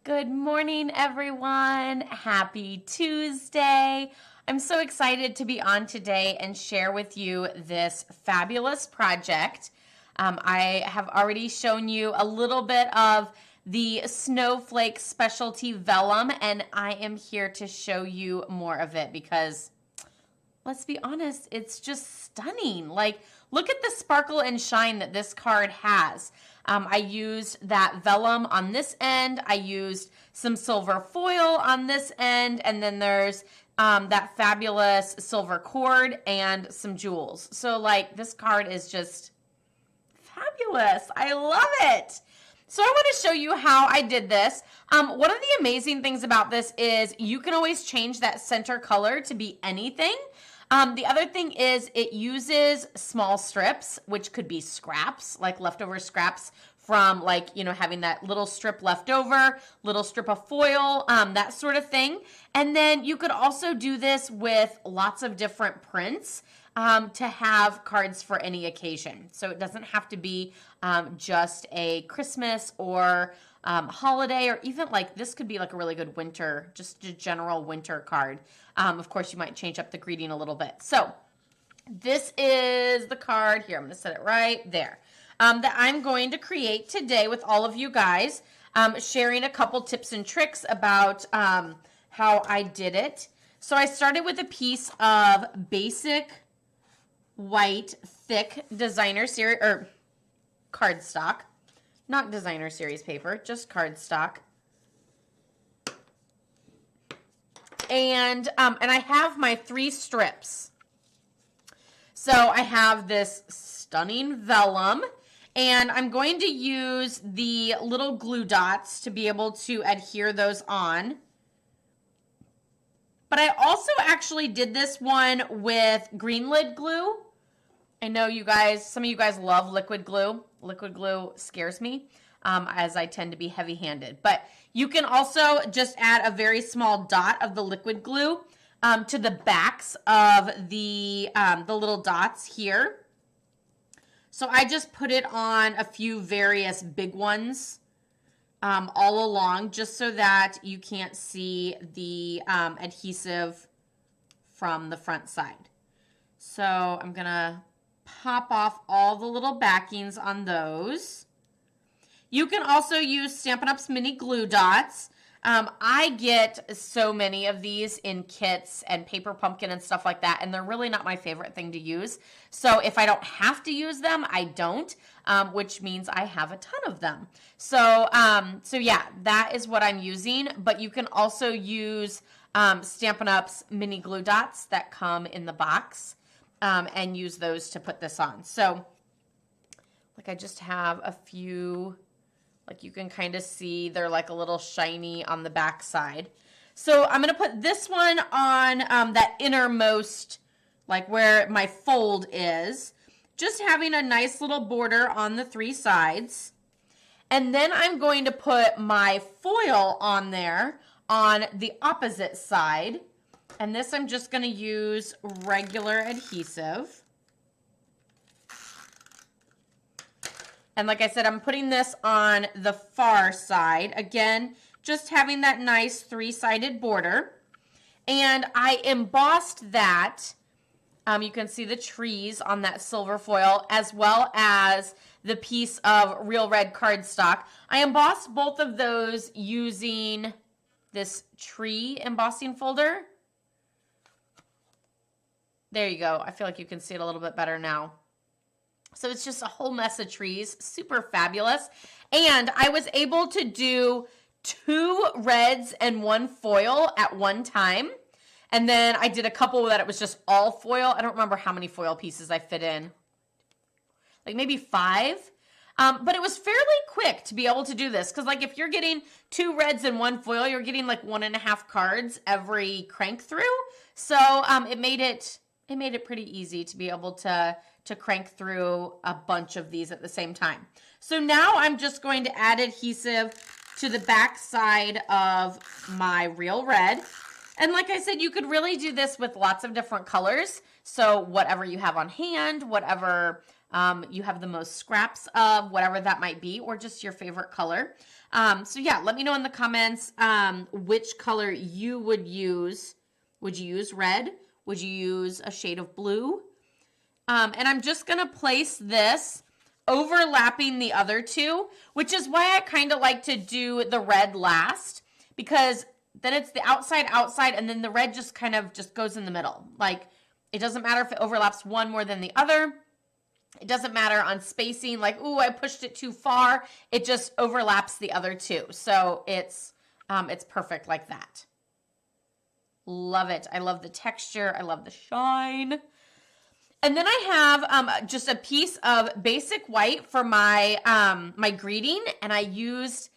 Good morning, everyone. Happy Tuesday. I'm so excited to be on today and share with you this fabulous project. I have already shown you a little bit of the Snowflake specialty vellum, and I am here to show you more of it because let's be honest, it's just stunning. Like, look at the sparkle and shine that this card has. I used that vellum on this end. I used some silver foil on this end. And then there's that fabulous silver cord and some jewels. So, like, this card is just fabulous. I love it. So I want to show you how I did this. One of the amazing things about this is you can always change that center color to be anything. The other thing is it uses small strips, which could be scraps, like leftover scraps from having that little strip left over, little strip of foil, that sort of thing. And then you could also do this with lots of different prints to have cards for any occasion. So it doesn't have to be just a Christmas or holiday, or even like this could be like a really good winter, just a general winter card. Of course, you might change up the greeting a little bit. So this is the card here. I'm going to set it right there that I'm going to create today with all of you guys, sharing a couple tips and tricks about how I did it. So I started with a piece of basic white thick designer series or cardstock, not designer series paper, just cardstock. And I have my 3 strips. So I have this stunning vellum, and I'm going to use the little glue dots to be able to adhere those on. But I also actually did this one with green lid glue. I know you guys, some of you guys love liquid glue. Liquid glue scares me, as I tend to be heavy-handed. But you can also just add a very small dot of the liquid glue to the backs of the little dots here. So I just put it on a few various big ones all along, just so that you can't see the adhesive from the front side. So I'm gonna pop off all the little backings on those. You can also use Stampin' Up's mini glue dots. I get so many of these in kits and Paper Pumpkin and stuff like that, and they're really not my favorite thing to use. So if I don't have to use them, I don't, which means I have a ton of them. So yeah, that is what I'm using, but you can also use Stampin' Up's mini glue dots that come in the box, and use those to put this on. So like I just have a few, like you can kind of see they're like a little shiny on the back side. So I'm going to put this one on that innermost, like where my fold is, just having a nice little border on the 3 sides. And then I'm going to put my foil on there on the opposite side. And this I'm just going to use regular adhesive. And like I said, I'm putting this on the far side. Again, just having that nice 3-sided border. And I embossed that. You can see the trees on that silver foil, as well as the piece of real red cardstock. I embossed both of those using this tree embossing folder. There you go. I feel like you can see it a little bit better now. So it's just a whole mess of trees, super fabulous. And I was able to do 2 reds and 1 foil at one time. And then I did a couple that it was just all foil. I don't remember how many foil pieces I fit in. Like maybe 5. But it was fairly quick to be able to do this. Because like if you're getting 2 reds and 1 foil, you're getting like 1.5 cards every crank through. So it made it pretty easy to be able to crank through a bunch of these at the same time. So now I'm just going to add adhesive to the back side of my real red. And like I said, you could really do this with lots of different colors. So whatever you have on hand, whatever you have the most scraps of, whatever that might be, or just your favorite color. So yeah, let me know in the comments which color you would use. Would you use red? Would you use a shade of blue? And I'm just going to place this overlapping the other two, which is why I kind of like to do the red last, because then it's the outside, and then the red just kind of just goes in the middle. Like, it doesn't matter if it overlaps one more than the other. It doesn't matter on spacing, like, ooh, I pushed it too far. It just overlaps the other two. So it's perfect like that. Love it. I love the texture. I love the shine. And then I have just a piece of basic white for my my greeting, and I used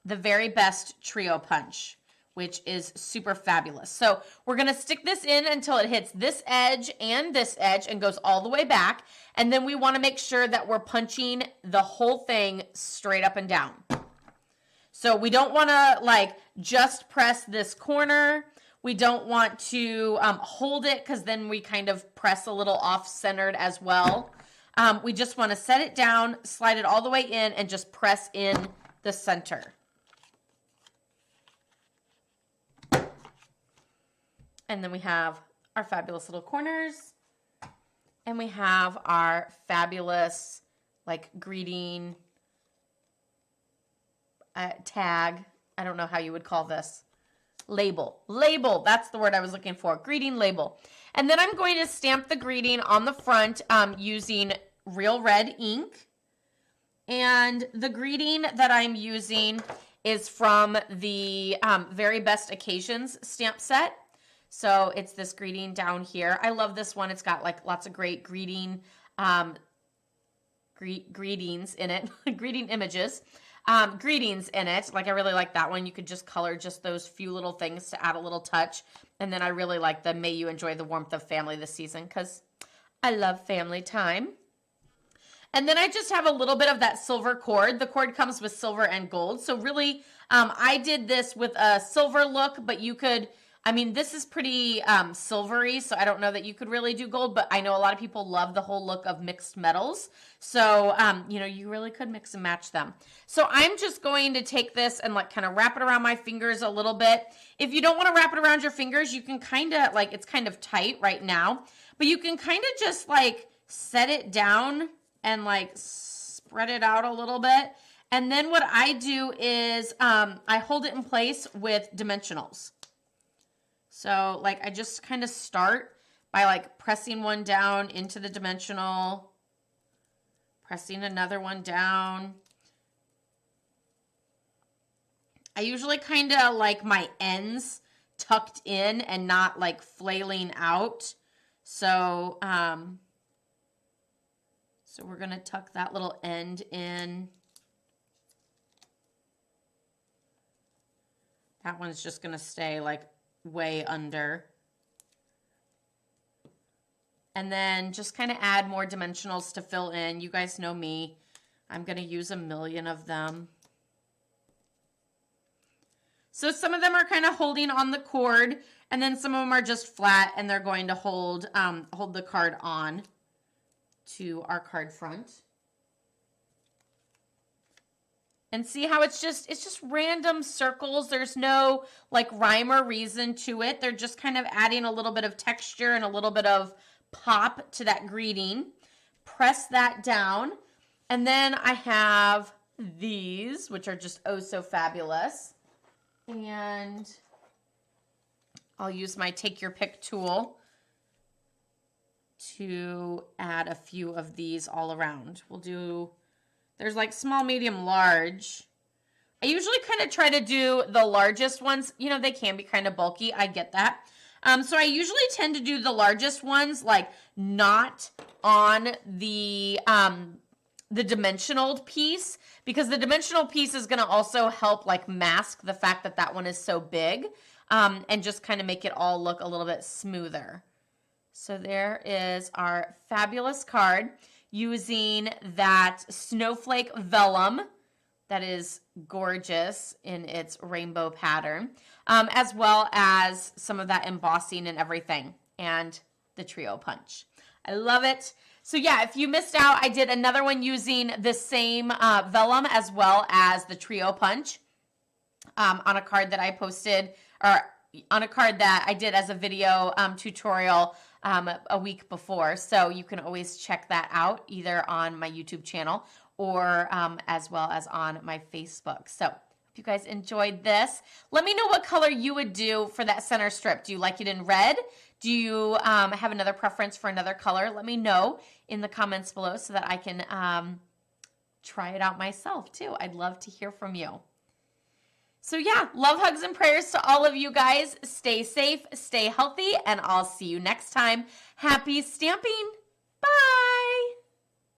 the Very Best Trio Punch, which is super fabulous. So we're going to stick this in until it hits this edge and goes all the way back. And then we want to make sure that we're punching the whole thing straight up and down. So we don't want to like just press this corner. We don't want to hold it, because then we kind of press a little off-centered as well. We just want to set it down, slide it all the way in, and just press in the center. And then we have our fabulous little corners. And we have our fabulous, like, greeting tag. I don't know how you would call this. Label. Label. That's the word I was looking for. Greeting label. And then I'm going to stamp the greeting on the front using real red ink. And the greeting that I'm using is from the Very Best Occasions stamp set. So it's this greeting down here. I love this one. It's got like lots of great greeting greetings in it. Greeting images. Greetings in it. Like, I really like that one. You could just color just those few little things to add a little touch. And then I really like the May You Enjoy the Warmth of Family this season, because I love family time. And then I just have a little bit of that silver cord. The cord comes with silver and gold. So really, I did this with a silver look, but you could, I mean, this is pretty silvery, so I don't know that you could really do gold, but I know a lot of people love the whole look of mixed metals. So, you know, you really could mix and match them. So I'm just going to take this and like kind of wrap it around my fingers a little bit. If you don't want to wrap it around your fingers, you can kind of like, it's kind of tight right now, but you can kind of just like set it down and like spread it out a little bit. And then what I do is I hold it in place with dimensionals. So like I just kind of start by like pressing one down into the dimensional, pressing another one down. I usually kind of like my ends tucked in and not like flailing out. So, so we're going to tuck that little end in. That one's just going to stay like way under. And then just kind of add more dimensionals to fill in. You guys know me. I'm going to use 1,000,000 of them. So some of them are kind of holding on the cord, and then some of them are just flat, and they're going to hold the card on to our card front. And see how it's just random circles. There's no like rhyme or reason to it. They're just kind of adding a little bit of texture and a little bit of pop to that greeting. Press that down. And then I have these, which are just oh so fabulous. And I'll use my take your pick tool to add a few of these all around. We'll do, there's like small, medium, large. I usually kind of try to do the largest ones. You know, they can be kind of bulky. I get that. So I usually tend to do the largest ones, like not on the dimensional piece, because the dimensional piece is going to also help like mask the fact that that one is so big, and just kind of make it all look a little bit smoother. So there is our fabulous card using that Snowflake Vellum that is gorgeous in its rainbow pattern, as well as some of that embossing and everything, and the trio punch. I love it. So yeah, if you missed out, I did another one using the same vellum as well as the trio punch on a card that I posted, or on a card that I did as a video tutorial a week before. So you can always check that out either on my YouTube channel or as well as on my Facebook. So if you guys enjoyed this, let me know what color you would do for that center strip. Do you like it in red? Do you have another preference for another color? Let me know in the comments below so that I can try it out myself too. I'd love to hear from you. So yeah, love, hugs, and prayers to all of you guys. Stay safe, stay healthy, and I'll see you next time. Happy stamping. Bye.